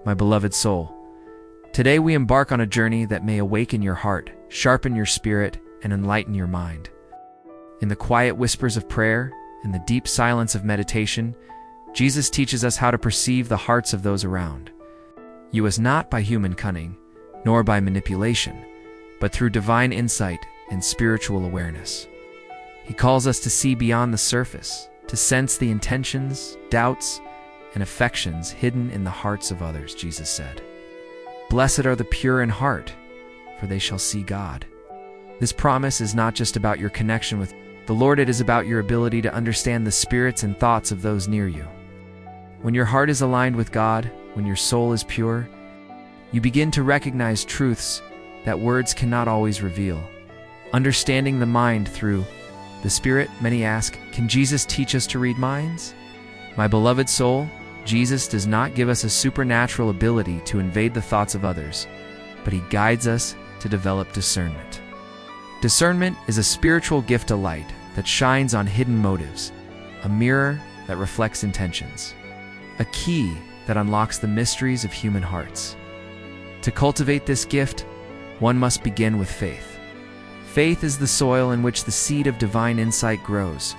my beloved soul. Today we embark on a journey that may awaken your heart, sharpen your spirit, and enlighten your mind. In the quiet whispers of prayer and the deep silence of meditation, Jesus teaches us how to perceive the hearts of those around. You is not by human cunning, nor by manipulation, but through divine insight and spiritual awareness. He calls us to see beyond the surface, to sense the intentions, doubts, and affections hidden in the hearts of others, Jesus said. Blessed are the pure in heart, for they shall see God. This promise is not just about your connection with the Lord, it is about your ability to understand the spirits and thoughts of those near you. When your heart is aligned with God, when your soul is pure, you begin to recognize truths that words cannot always reveal. Understanding the mind through the Spirit, many ask, can Jesus teach us to read minds? My beloved soul, Jesus does not give us a supernatural ability to invade the thoughts of others, but He guides us to develop discernment. Discernment is a spiritual gift of light that shines on hidden motives, a mirror that reflects intentions, a key that unlocks the mysteries of human hearts. To cultivate this gift, one must begin with faith. Faith is the soil in which the seed of divine insight grows.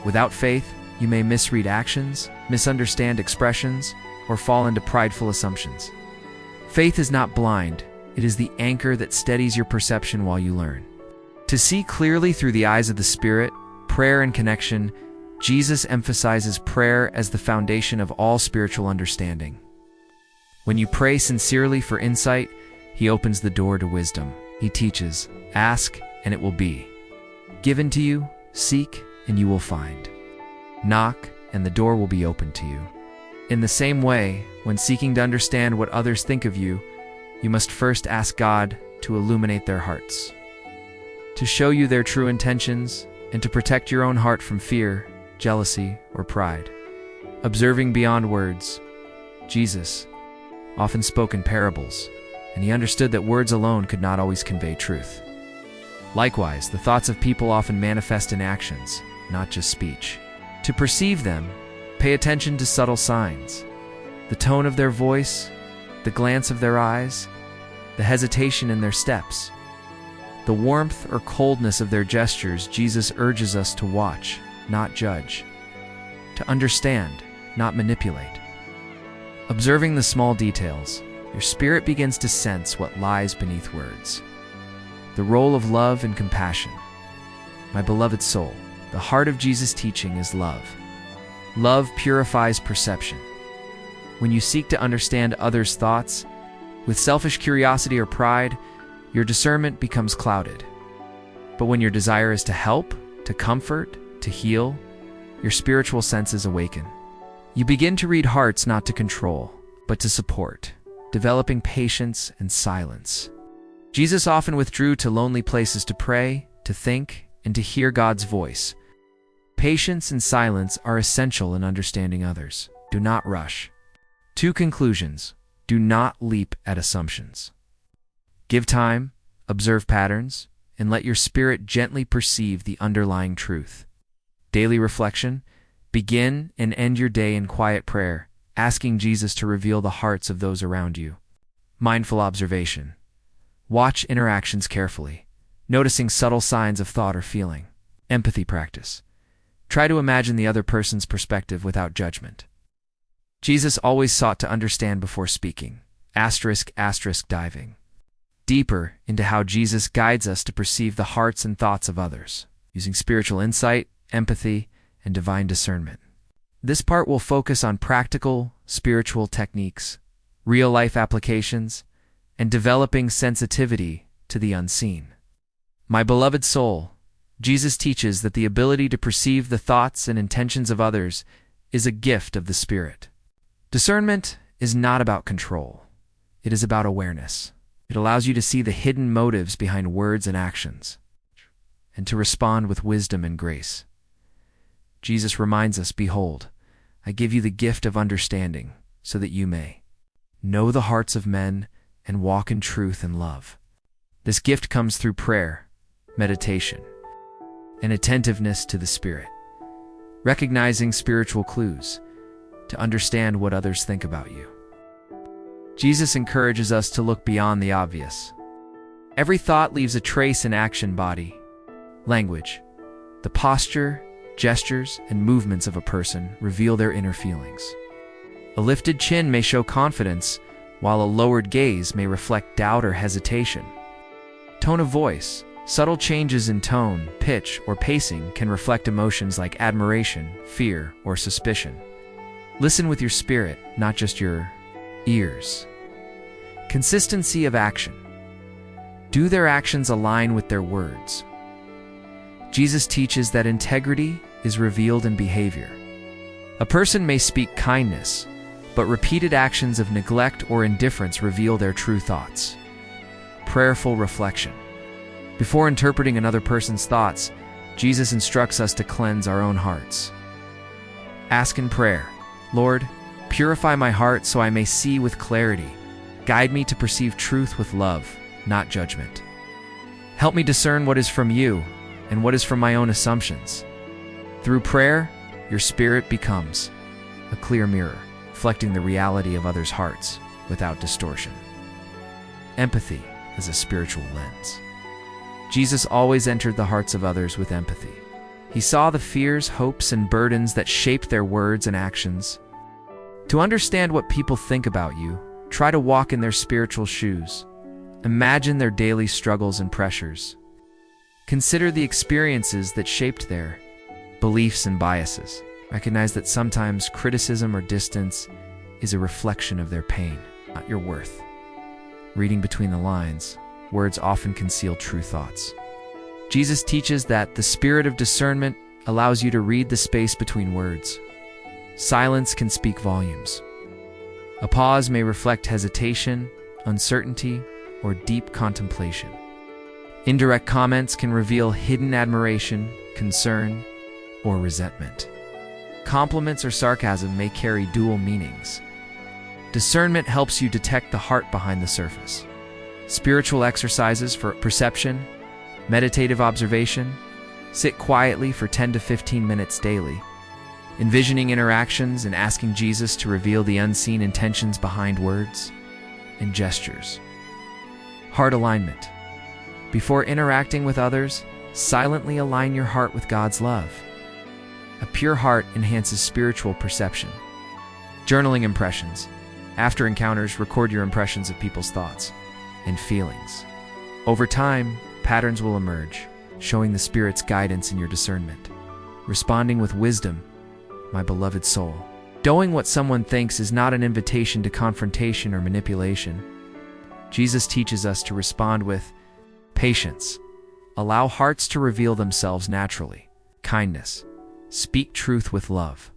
Without faith, you may misread actions, misunderstand expressions, or fall into prideful assumptions. Faith is not blind, it is the anchor that steadies your perception while you learn. To see clearly through the eyes of the Spirit, prayer and connection, Jesus emphasizes prayer as the foundation of all spiritual understanding. When you pray sincerely for insight, He opens the door to wisdom. He teaches, ask, and it will be given to you, seek, and you will find. Knock, and the door will be opened to you. In the same way, when seeking to understand what others think of you, you must first ask God to illuminate their hearts, to show you their true intentions, and to protect your own heart from fear, jealousy, or pride. Observing beyond words, Jesus often spoke in parables, and He understood that words alone could not always convey truth. Likewise, the thoughts of people often manifest in actions, not just speech. To perceive them, pay attention to subtle signs, the tone of their voice, the glance of their eyes, the hesitation in their steps, the warmth or coldness of their gestures. Jesus urges us to watch, not judge, to understand, not manipulate. Observing the small details, your spirit begins to sense what lies beneath words. The role of love and compassion. My beloved soul, the heart of Jesus' teaching is love. Love purifies perception. When you seek to understand others' thoughts, with selfish curiosity or pride, your discernment becomes clouded. But when your desire is to help, to comfort, to heal, your spiritual senses awaken. You begin to read hearts not to control, but to support, developing patience and silence. Jesus often withdrew to lonely places to pray, to think, and to hear God's voice. Patience and silence are essential in understanding others. Do not rush. 2 conclusions. Do not leap at assumptions. Give time, observe patterns, and let your spirit gently perceive the underlying truth. Daily reflection. Begin and end your day in quiet prayer, asking Jesus to reveal the hearts of those around you. Mindful observation. Watch interactions carefully, noticing subtle signs of thought or feeling. Empathy practice. Try to imagine the other person's perspective without judgment. Jesus always sought to understand before speaking. Diving deeper into how Jesus guides us to perceive the hearts and thoughts of others, using spiritual insight, empathy, and divine discernment. This part will focus on practical, spiritual techniques, real-life applications, and developing sensitivity to the unseen. My beloved soul, Jesus teaches that the ability to perceive the thoughts and intentions of others is a gift of the Spirit. Discernment is not about control. It is about awareness. It allows you to see the hidden motives behind words and actions, and to respond with wisdom and grace. Jesus reminds us, behold, I give you the gift of understanding, so that you may know the hearts of men and walk in truth and love. This gift comes through prayer, meditation, and attentiveness to the Spirit, recognizing spiritual clues to understand what others think about you. Jesus encourages us to look beyond the obvious. Every thought leaves a trace in action. Body language. The posture, gestures, and movements of a person reveal their inner feelings. A lifted chin may show confidence, while a lowered gaze may reflect doubt or hesitation. Tone of voice. Subtle changes in tone, pitch, or pacing can reflect emotions like admiration, fear, or suspicion. Listen with your spirit, not just your ears. Consistency of action. Do their actions align with their words? Jesus teaches that integrity is revealed in behavior. A person may speak kindness, but repeated actions of neglect or indifference reveal their true thoughts. Prayerful reflection. Before interpreting another person's thoughts, Jesus instructs us to cleanse our own hearts. Ask in prayer, Lord, purify my heart so I may see with clarity. Guide me to perceive truth with love, not judgment. Help me discern what is from you and what is from my own assumptions. Through prayer, your spirit becomes a clear mirror, reflecting the reality of others' hearts without distortion. Empathy is a spiritual lens. Jesus always entered the hearts of others with empathy. He saw the fears, hopes, and burdens that shaped their words and actions. To understand what people think about you, try to walk in their spiritual shoes. Imagine their daily struggles and pressures. Consider the experiences that shaped their beliefs and biases. Recognize that sometimes criticism or distance is a reflection of their pain, not your worth. Reading between the lines, words often conceal true thoughts. Jesus teaches that the spirit of discernment allows you to read the space between words. Silence can speak volumes. A pause may reflect hesitation, uncertainty, or deep contemplation. Indirect comments can reveal hidden admiration, concern, or resentment. Compliments or sarcasm may carry dual meanings. Discernment helps you detect the heart behind the surface. Spiritual exercises for perception, meditative observation. Sit quietly for 10 to 15 minutes daily, envisioning interactions and asking Jesus to reveal the unseen intentions behind words and gestures. Heart alignment. Before interacting with others, silently align your heart with God's love. A pure heart enhances spiritual perception. Journaling impressions. After encounters, record your impressions of people's thoughts and feelings. Over time, patterns will emerge, showing the Spirit's guidance in your discernment. Responding with wisdom, my beloved soul. Knowing what someone thinks is not an invitation to confrontation or manipulation. Jesus teaches us to respond with patience. Allow hearts to reveal themselves naturally. Kindness. Speak truth with love.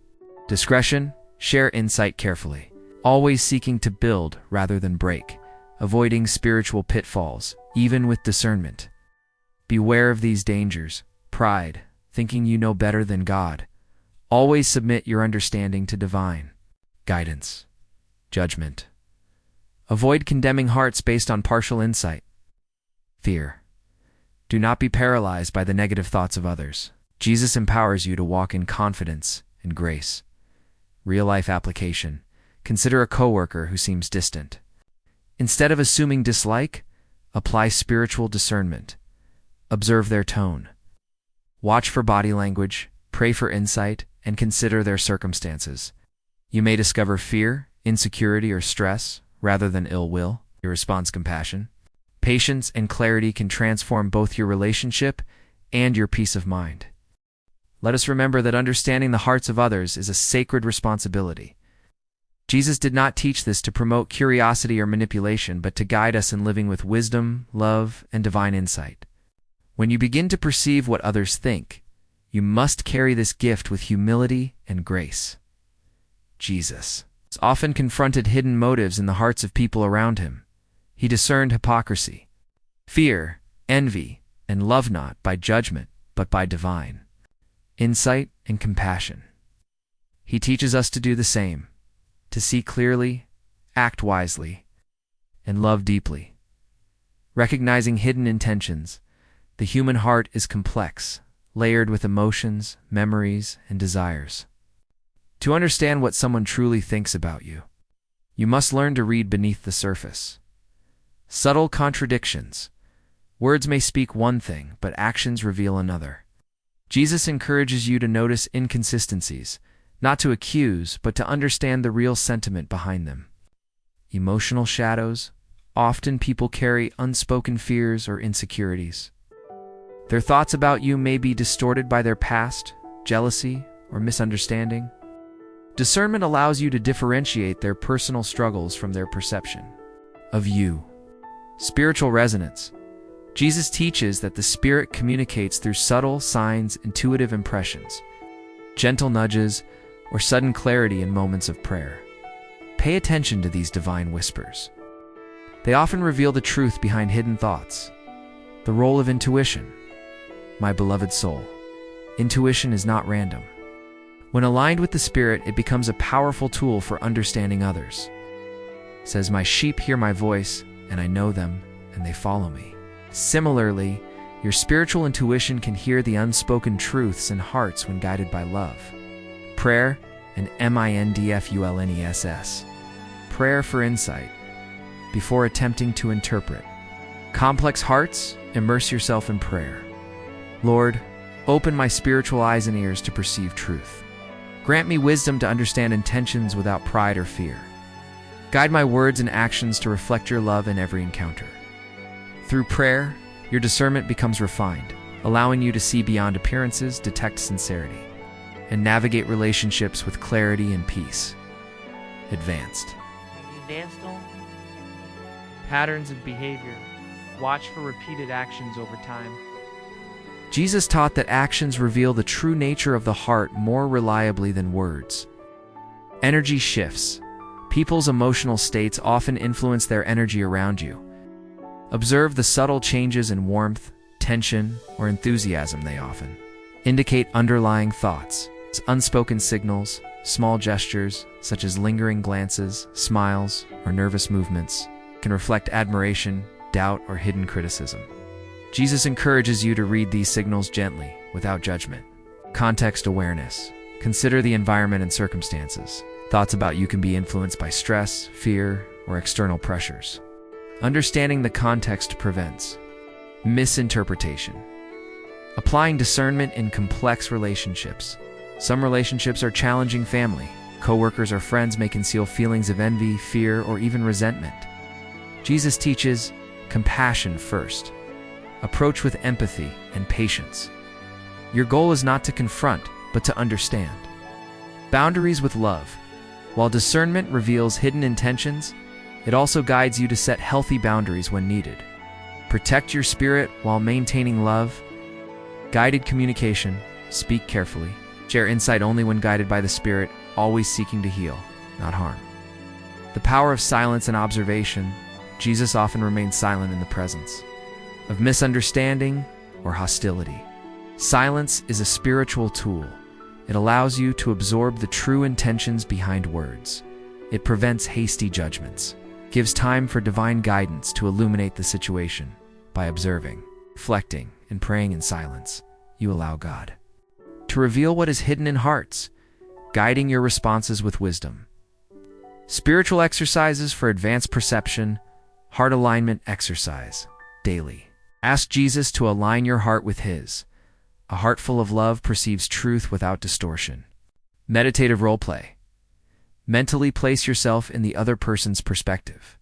Discretion. Share insight carefully. Always seeking to build rather than break. Avoiding spiritual pitfalls, even with discernment. Beware of these dangers. Pride, thinking you know better than God. Always submit your understanding to divine guidance. Judgment. Avoid condemning hearts based on partial insight. Fear. Do not be paralyzed by the negative thoughts of others. Jesus empowers you to walk in confidence and grace. Real-life application. Consider a coworker who seems distant. Instead of assuming dislike, apply spiritual discernment. Observe their tone. Watch for body language, pray for insight, and consider their circumstances. You may discover fear, insecurity, or stress rather than ill will. Your response compassion. Patience and clarity can transform both your relationship and your peace of mind. Let us remember that understanding the hearts of others is a sacred responsibility. Jesus did not teach this to promote curiosity or manipulation, but to guide us in living with wisdom, love, and divine insight. When you begin to perceive what others think, you must carry this gift with humility and grace. Jesus often confronted hidden motives in the hearts of people around him. He discerned hypocrisy, fear, envy, and love not by judgment, but by divine insight and compassion. He teaches us to do the same, to see clearly, act wisely, and love deeply. Recognizing hidden intentions, the human heart is complex, layered with emotions, memories, and desires. To understand what someone truly thinks about you, You must learn to read beneath the surface. Subtle contradictions. Words may speak one thing, but actions reveal another. Jesus encourages you to notice inconsistencies, not to accuse, but to understand the real sentiment behind them. Emotional shadows. Often people carry unspoken fears or insecurities. Their thoughts about you may be distorted by their past, jealousy, or misunderstanding. Discernment allows you to differentiate their personal struggles from their perception of you. Spiritual resonance. Jesus teaches that the Spirit communicates through subtle signs, intuitive impressions, gentle nudges, or sudden clarity in moments of prayer. Pay attention to these divine whispers. They often reveal the truth behind hidden thoughts. The role of intuition. My beloved soul, intuition is not random. When aligned with the Spirit, it becomes a powerful tool for understanding others. It says, "My sheep hear my voice, and I know them, and they follow me." Similarly, your spiritual intuition can hear the unspoken truths in hearts when guided by love. Prayer and mindfulness. Prayer for insight. Before attempting to interpret complex hearts, immerse yourself in prayer. Lord, open my spiritual eyes and ears to perceive truth. Grant me wisdom to understand intentions without pride or fear. Guide my words and actions to reflect your love in every encounter. Through prayer, your discernment becomes refined, allowing you to see beyond appearances, detect sincerity, and navigate relationships with clarity and peace. Advanced patterns of behavior. Watch for repeated actions over time. Jesus taught that actions reveal the true nature of the heart more reliably than words. Energy shifts. People's emotional states often influence their energy around you. Observe the subtle changes in warmth, tension, or enthusiasm. They often indicate underlying thoughts. Unspoken signals, small gestures, such as lingering glances, smiles, or nervous movements, can reflect admiration, doubt, or hidden criticism. Jesus encourages you to read these signals gently, without judgment. Context awareness. Consider the environment and circumstances. Thoughts about you can be influenced by stress, fear, or external pressures. Understanding the context prevents misinterpretation. Applying discernment in complex relationships. Some relationships are challenging. Family, coworkers, or friends may conceal feelings of envy, fear, or even resentment. Jesus teaches compassion first. Approach with empathy and patience. Your goal is not to confront, but to understand. Boundaries with love. While discernment reveals hidden intentions, it also guides you to set healthy boundaries when needed. Protect your spirit while maintaining love. Guided communication. Speak carefully. Share insight only when guided by the Spirit, always seeking to heal, not harm. The power of silence and observation. Jesus often remains silent in the presence of misunderstanding or hostility. Silence is a spiritual tool. It allows you to absorb the true intentions behind words. It prevents hasty judgments, gives time for divine guidance to illuminate the situation. By observing, reflecting, and praying in silence, you allow God to reveal what is hidden in hearts, guiding your responses with wisdom. Spiritual exercises for advanced perception. Heart alignment exercise. Daily. Ask Jesus to align your heart with His. A heart full of love perceives truth without distortion. Meditative role play. Mentally place yourself in the other person's perspective.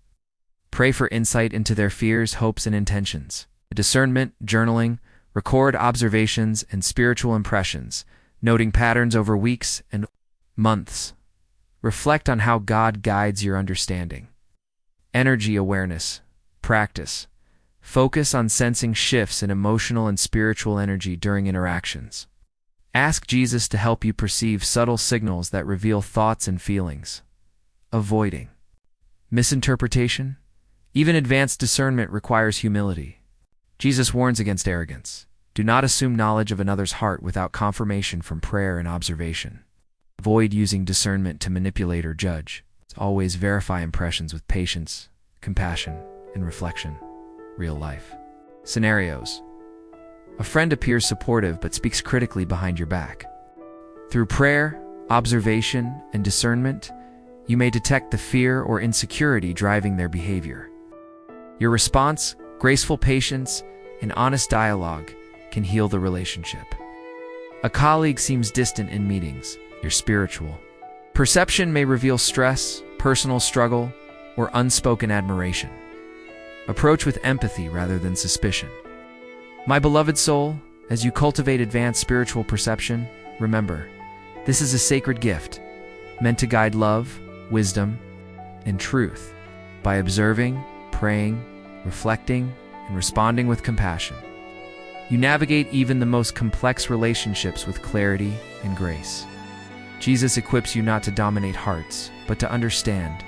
Pray for insight into their fears, hopes, and intentions. Discernment, journaling, record observations and spiritual impressions, noting patterns over weeks and months. Reflect on how God guides your understanding. Energy awareness. Practice. Focus on sensing shifts in emotional and spiritual energy during interactions. Ask Jesus to help you perceive subtle signals that reveal thoughts and feelings. Avoiding misinterpretation. Even advanced discernment requires humility. Jesus warns against arrogance. Do not assume knowledge of another's heart without confirmation from prayer and observation. Avoid using discernment to manipulate or judge. Always verify impressions with patience, compassion, and reflection. Real life scenarios. A friend appears supportive but speaks critically behind your back. Through prayer, observation, and discernment, you may detect the fear or insecurity driving their behavior. Your response, graceful patience, and honest dialogue can heal the relationship. A colleague seems distant in meetings. You're spiritual. Perception may reveal stress, personal struggle, or unspoken admiration. Approach with empathy rather than suspicion. My beloved soul, as you cultivate advanced spiritual perception, remember, this is a sacred gift, meant to guide love, wisdom, and truth by observing, praying, reflecting, and responding with compassion. You navigate even the most complex relationships with clarity and grace. Jesus equips you not to dominate hearts, but to understand,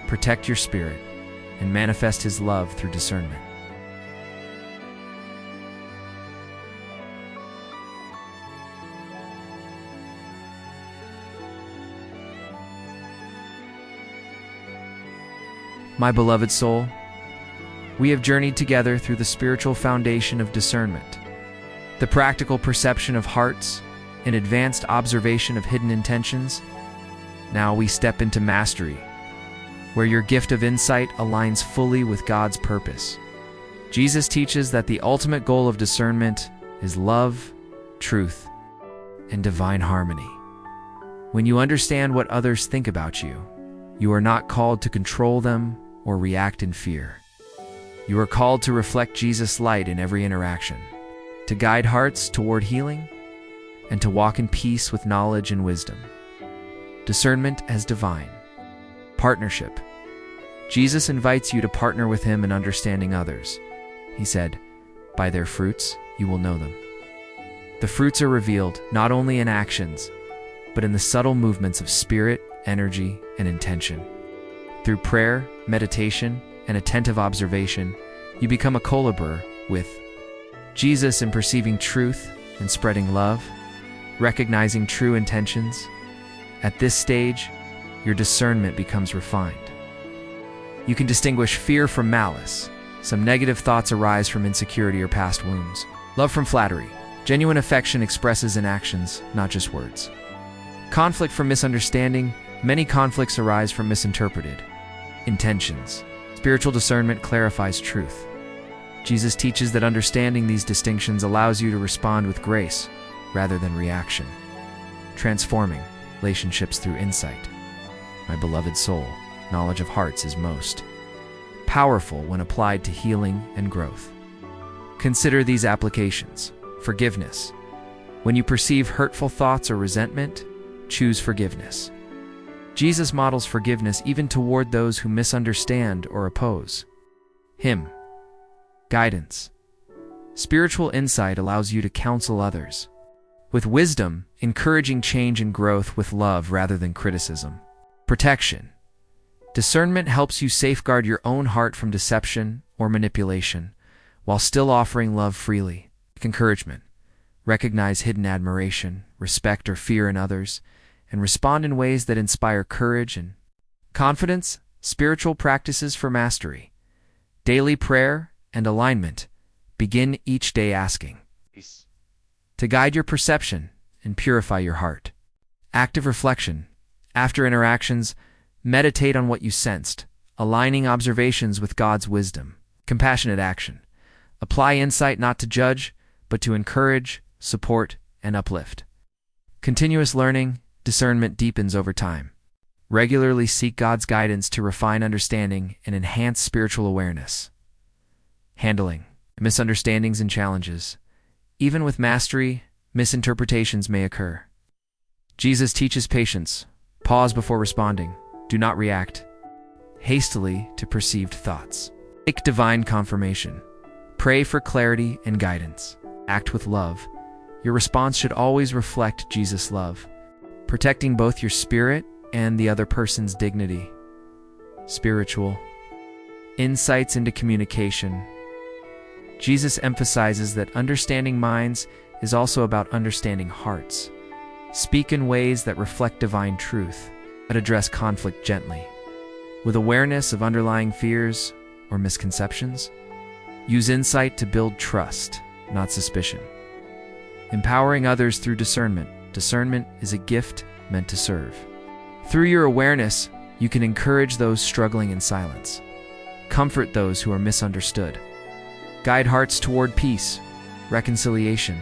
protect your spirit, and manifest His love through discernment. My beloved soul, we have journeyed together through the spiritual foundation of discernment, the practical perception of hearts, and advanced observation of hidden intentions. Now we step into mastery, where your gift of insight aligns fully with God's purpose. Jesus teaches that the ultimate goal of discernment is love, truth, and divine harmony. When you understand what others think about you, you are not called to control them or react in fear. You are called to reflect Jesus' light in every interaction, to guide hearts toward healing, and to walk in peace with knowledge and wisdom. Discernment as divine. Partnership. Jesus invites you to partner with Him in understanding others. He said, "By their fruits you will know them." The fruits are revealed not only in actions, but in the subtle movements of spirit, energy, and intention. Through prayer, meditation, and attentive observation, you become a collaborator with Jesus in perceiving truth and spreading love, recognizing true intentions. At this stage, your discernment becomes refined. You can distinguish fear from malice. Some negative thoughts arise from insecurity or past wounds. Love from flattery. Genuine affection expresses in actions, not just words. Conflict from misunderstanding. Many conflicts arise from misinterpreted intentions. Spiritual discernment clarifies truth. Jesus teaches that understanding these distinctions allows you to respond with grace rather than reaction, transforming relationships through insight. My beloved soul, knowledge of hearts is most powerful when applied to healing and growth. Consider these applications. Forgiveness. When you perceive hurtful thoughts or resentment, choose forgiveness. Jesus models forgiveness even toward those who misunderstand or oppose Him. Guidance. Spiritual insight allows you to counsel others. With wisdom, encouraging change and growth with love rather than criticism. Protection. Discernment helps you safeguard your own heart from deception or manipulation, while still offering love freely. Encouragement. Recognize hidden admiration, respect, or fear in others, and respond in ways that inspire courage and confidence. Spiritual practices for mastery. Daily prayer and alignment. Begin each day asking to guide your perception and purify your heart. Active reflection. After interactions, meditate on what you sensed, aligning observations with God's wisdom. Compassionate action. Apply insight not to judge, but to encourage, support, and uplift. Continuous learning. Discernment deepens over time. Regularly seek God's guidance to refine understanding and enhance spiritual awareness. Handling misunderstandings and challenges. Even with mastery, misinterpretations may occur. Jesus teaches patience. Pause before responding. Do not react hastily to perceived thoughts. Seek divine confirmation. Pray for clarity and guidance. Act with love. Your response should always reflect Jesus' love, protecting both your spirit and the other person's dignity. Spiritual insights into communication. Jesus emphasizes that understanding minds is also about understanding hearts. Speak in ways that reflect divine truth, but address conflict gently. With awareness of underlying fears or misconceptions, use insight to build trust, not suspicion. Empowering others through discernment. Discernment is a gift meant to serve. Through your awareness, You can encourage those struggling in silence. Comfort those who are misunderstood. Guide hearts toward peace, reconciliation,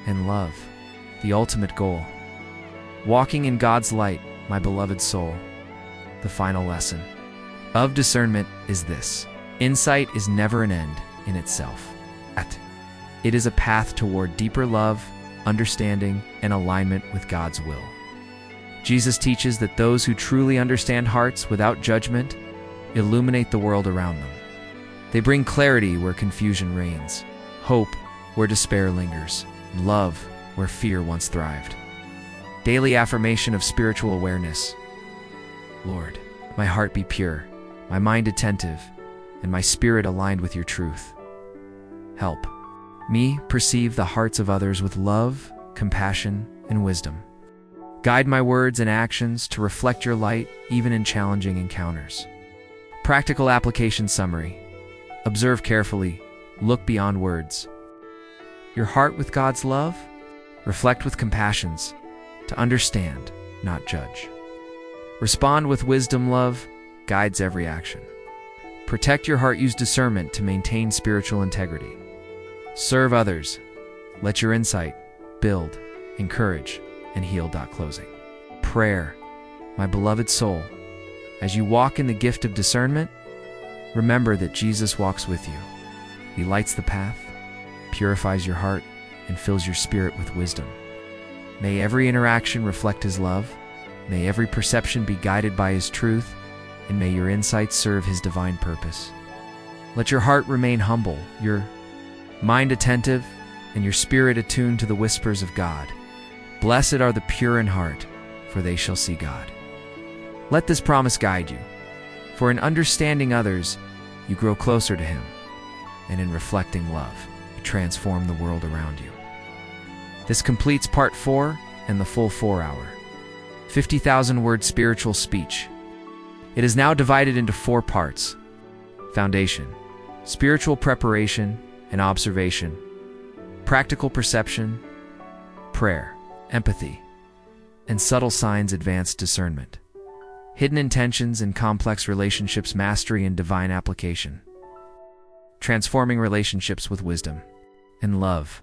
and love, the ultimate goal. Walking in God's light, my beloved soul. The final lesson of discernment is this: insight is never an end in itself. It is a path toward deeper love, understanding, and alignment with God's will. Jesus teaches that those who truly understand hearts without judgment illuminate the world around them. They bring clarity where confusion reigns, hope where despair lingers, and love where fear once thrived. Daily affirmation of spiritual awareness. Lord, my heart be pure, my mind attentive, and my spirit aligned with your truth. Help me perceive the hearts of others with love, compassion, and wisdom. Guide my words and actions to reflect your light even in challenging encounters. Practical application summary. Observe carefully, look beyond words. Your heart with God's love? Reflect with compassions, to understand, not judge. Respond with wisdom. Love guides every action. Protect your heart. Use discernment to maintain spiritual integrity. Serve others. Let your insight build, encourage, and heal. Closing. Prayer. My beloved soul, as you walk in the gift of discernment, remember that Jesus walks with you. He lights the path, purifies your heart, and fills your spirit with wisdom. May every interaction reflect His love. May every perception be guided by His truth, and may your insights serve His divine purpose. Let your heart remain humble, your mind attentive, and your spirit attuned to the whispers of God. Blessed are the pure in heart, for they shall see God. Let this promise guide you, for in understanding others, you grow closer to Him, and in reflecting love, you transform the world around you. This completes part 4 and the full 4-hour, 50,000-word spiritual speech. It is now divided into 4 parts: foundation, spiritual preparation and observation, practical perception, prayer, empathy, and subtle signs, advanced discernment, hidden intentions and complex relationships, mastery and divine application, transforming relationships with wisdom and love.